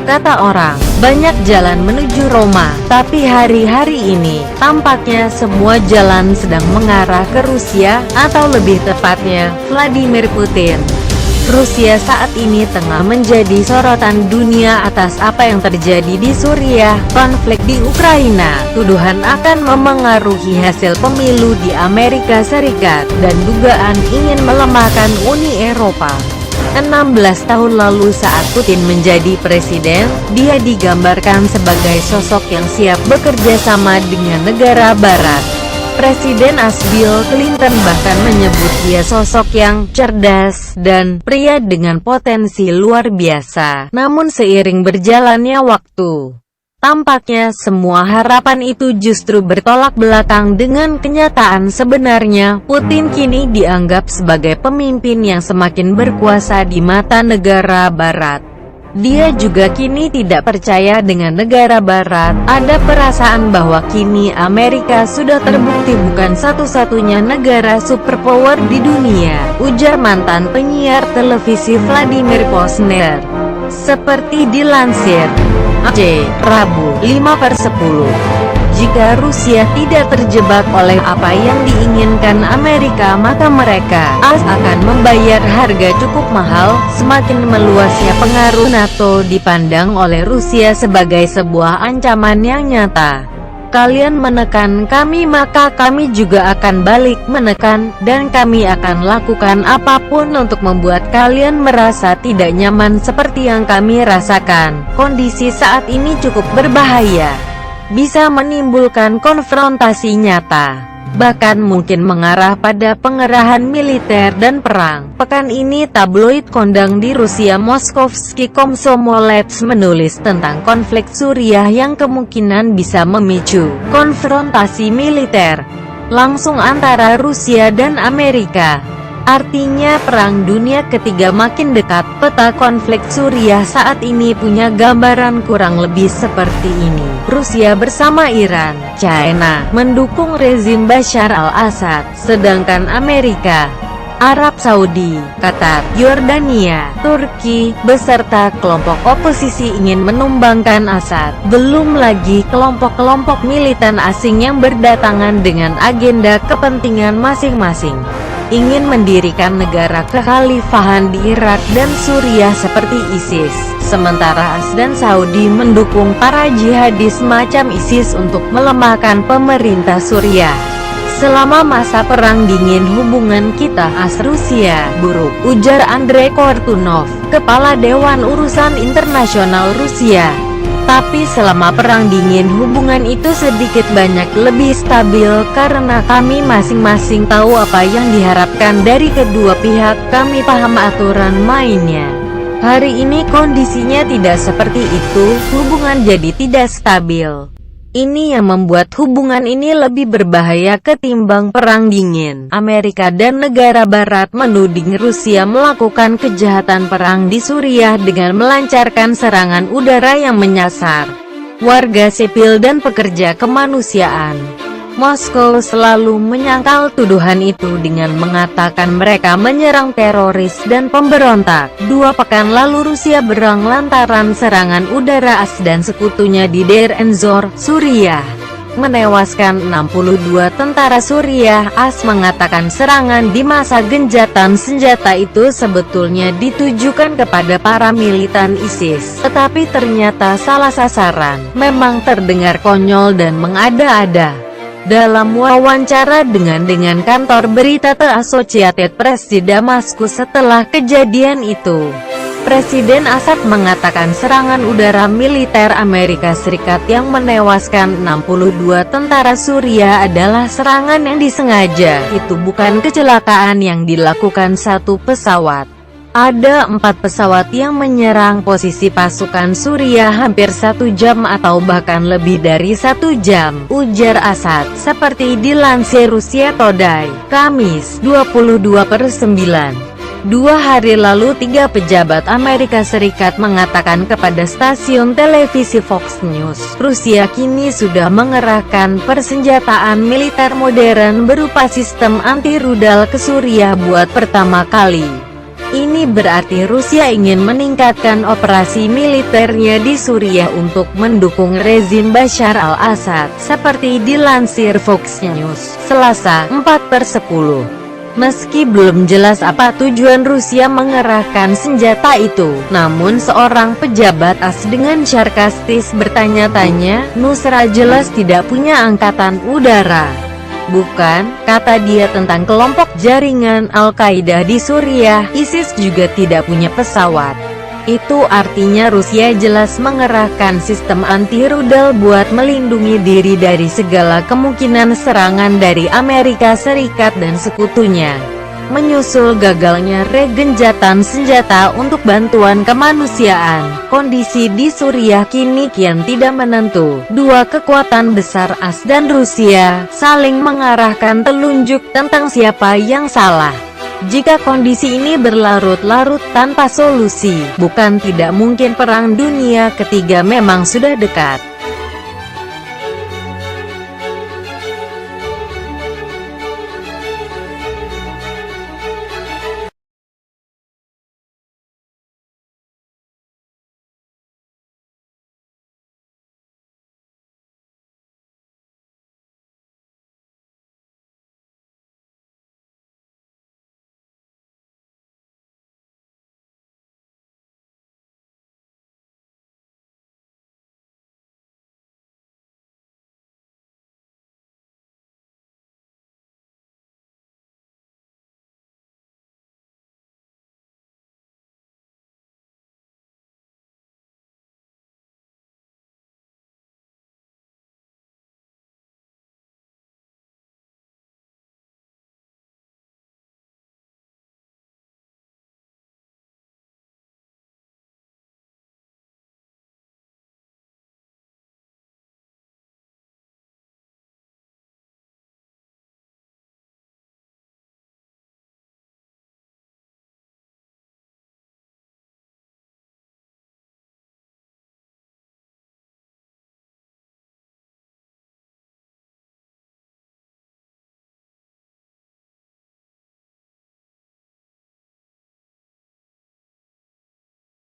Kata orang, banyak jalan menuju Roma, tapi hari-hari ini, tampaknya semua jalan sedang mengarah ke Rusia, atau lebih tepatnya, Vladimir Putin. Rusia saat ini tengah menjadi sorotan dunia atas apa yang terjadi di Suriah, konflik di Ukraina, tuduhan akan memengaruhi hasil pemilu di Amerika Serikat, dan dugaan ingin melemahkan Uni Eropa. 16 tahun lalu saat Putin menjadi presiden, dia digambarkan sebagai sosok yang siap bekerja sama dengan negara barat. Presiden Bill Clinton bahkan menyebut dia sosok yang cerdas dan pria dengan potensi luar biasa. Namun seiring berjalannya waktu, tampaknya semua harapan itu justru bertolak belakang dengan kenyataan sebenarnya. Putin kini dianggap sebagai pemimpin yang semakin berkuasa di mata negara barat. Dia juga kini tidak percaya dengan negara barat. Ada perasaan bahwa kini Amerika sudah terbukti bukan satu-satunya negara superpower di dunia, ujar mantan penyiar televisi Vladimir Posner. Seperti dilansir Rabu, 5/10. Jika Rusia tidak terjebak oleh apa yang diinginkan Amerika, maka mereka akan membayar harga cukup mahal. Semakin meluasnya pengaruh NATO dipandang oleh Rusia sebagai sebuah ancaman yang nyata. Kalian menekan kami, maka kami juga akan balik menekan, dan kami akan lakukan apapun untuk membuat kalian merasa tidak nyaman seperti yang kami rasakan. Kondisi saat ini cukup berbahaya, bisa menimbulkan konfrontasi nyata, bahkan mungkin mengarah pada pengerahan militer dan perang. Pekan ini tabloid kondang di Rusia Moskovsky Komsomolets menulis tentang konflik Suriah yang kemungkinan bisa memicu konfrontasi militer langsung antara Rusia dan Amerika. Artinya Perang Dunia Ketiga makin dekat. Peta konflik Suriah saat ini punya gambaran kurang lebih seperti ini. Rusia bersama Iran, China, mendukung rezim Bashar al-Assad, sedangkan Amerika, Arab Saudi, Qatar, Yordania, Turki, beserta kelompok oposisi ingin menumbangkan Assad. Belum lagi kelompok-kelompok militan asing yang berdatangan dengan agenda kepentingan masing-masing, ingin mendirikan negara kekhalifahan di Irak dan Suriah seperti ISIS. Sementara AS dan Saudi mendukung para jihadis macam ISIS untuk melemahkan pemerintah Suriah. Selama masa Perang Dingin hubungan kita AS-Rusia buruk, ujar Andrei Kortunov, Kepala Dewan Urusan Internasional Rusia. Tapi selama Perang Dingin hubungan itu sedikit banyak lebih stabil karena kami masing-masing tahu apa yang diharapkan dari kedua pihak, kami paham aturan mainnya. Hari ini kondisinya tidak seperti itu, hubungan jadi tidak stabil. Ini yang membuat hubungan ini lebih berbahaya ketimbang Perang Dingin. Amerika dan negara barat menuding Rusia melakukan kejahatan perang di Suriah dengan melancarkan serangan udara yang menyasar warga sipil dan pekerja kemanusiaan. Moskow selalu menyangkal tuduhan itu dengan mengatakan mereka menyerang teroris dan pemberontak. 2 pekan lalu Rusia berang lantaran serangan udara AS dan sekutunya di Deir ez-Zor, Suriah, menewaskan 62 tentara Suriah. AS mengatakan serangan di masa genjatan senjata itu sebetulnya ditujukan kepada para militan ISIS, tetapi ternyata salah sasaran. Memang terdengar konyol dan mengada-ada. Dalam wawancara dengan kantor berita The Associated Press di Damaskus setelah kejadian itu, Presiden Assad mengatakan serangan udara militer Amerika Serikat yang menewaskan 62 tentara Suriah adalah serangan yang disengaja. Itu bukan kecelakaan yang dilakukan satu pesawat. Ada 4 pesawat yang menyerang posisi pasukan Suriah hampir 1 jam atau bahkan lebih dari 1 jam, ujar Assad, seperti dilansir Rusia Today, Kamis, 22/9. 2 hari lalu 3 pejabat Amerika Serikat mengatakan kepada stasiun televisi Fox News, Rusia kini sudah mengerahkan persenjataan militer modern berupa sistem anti-rudal ke Suriah buat pertama kali. Ini berarti Rusia ingin meningkatkan operasi militernya di Suriah untuk mendukung rezim Bashar al-Assad, seperti dilansir Fox News, Selasa, 4/10. Meski belum jelas apa tujuan Rusia mengerahkan senjata itu, namun seorang pejabat AS dengan sarkastis bertanya-tanya, Nusra jelas tidak punya angkatan udara. Bukan, kata dia tentang kelompok jaringan Al-Qaeda di Suriah, ISIS juga tidak punya pesawat. Itu artinya Rusia jelas mengerahkan sistem anti-rudal buat melindungi diri dari segala kemungkinan serangan dari Amerika Serikat dan sekutunya. Menyusul gagalnya regenjatan senjata untuk bantuan kemanusiaan, kondisi di Suriah kini kian tidak menentu. Dua kekuatan besar AS dan Rusia saling mengarahkan telunjuk tentang siapa yang salah. Jika kondisi ini berlarut-larut tanpa solusi, bukan tidak mungkin Perang Dunia Ketiga memang sudah dekat.